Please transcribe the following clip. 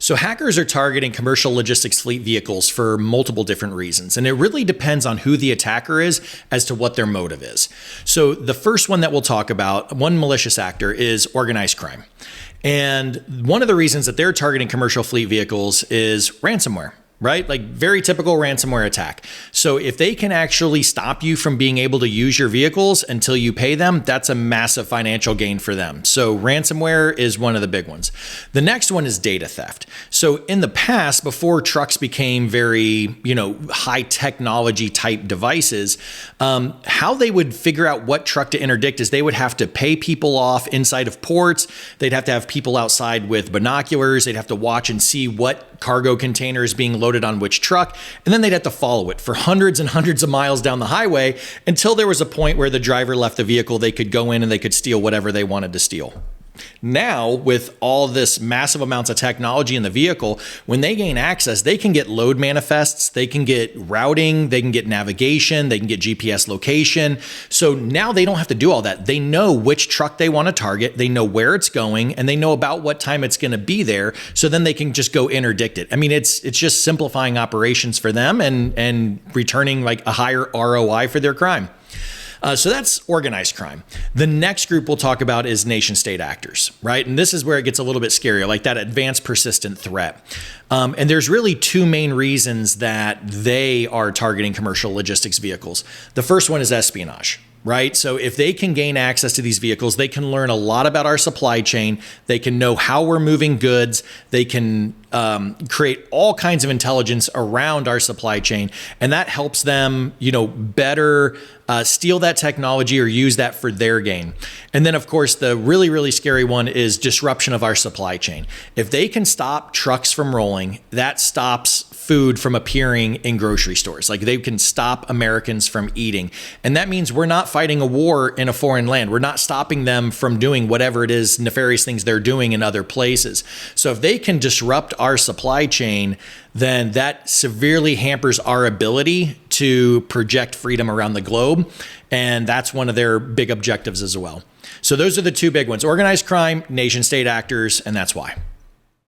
So hackers are targeting commercial logistics fleet vehicles for multiple different reasons, and it really depends on who the attacker is as to what their motive is. So the first one that we'll talk about, one malicious actor, is organized crime. And one of the reasons that they're targeting commercial fleet vehicles is ransomware. Right? Like very typical ransomware attack. So if they can actually stop you from being able to use your vehicles until you pay them, that's a massive financial gain for them. So ransomware is one of the big ones. The next one is data theft. So in the past, before trucks became very, high technology type devices, how they would figure out what truck to interdict is they would have to pay people off inside of ports. They'd have to have people outside with binoculars. They'd have to watch and see what cargo container is being loaded on which truck, and then they'd have to follow it for hundreds and hundreds of miles down the highway until there was a point where the driver left the vehicle. They could go in and they could steal whatever they wanted to steal. Now, with all this massive amounts of technology in the vehicle, when they gain access, they can get load manifests, they can get routing, they can get navigation, they can get GPS location. So now they don't have to do all that. They know which truck they want to target, they know where it's going, and they know about what time it's going to be there. So then they can just go interdict it. I mean, it's just simplifying operations for them and returning like a higher ROI for their crime. So that's organized crime. The next group we'll talk about is nation state actors, right? And this is where it gets a little bit scarier, like that advanced persistent threat. And there's really two main reasons that they are targeting commercial logistics vehicles. The first one is espionage. Right? So if they can gain access to these vehicles, they can learn a lot about our supply chain. They can know how we're moving goods. They can create all kinds of intelligence around our supply chain. And that helps them, better steal that technology or use that for their gain. And then, of course, the really, really scary one is disruption of our supply chain. If they can stop trucks from rolling, that stops food from appearing in grocery stores. Like they can stop Americans from eating. And that means we're not fighting a war in a foreign land. We're not stopping them from doing whatever it is, nefarious things they're doing in other places. So if they can disrupt our supply chain, then that severely hampers our ability to project freedom around the globe. And that's one of their big objectives as well. So those are the two big ones: organized crime, nation state actors, and that's why.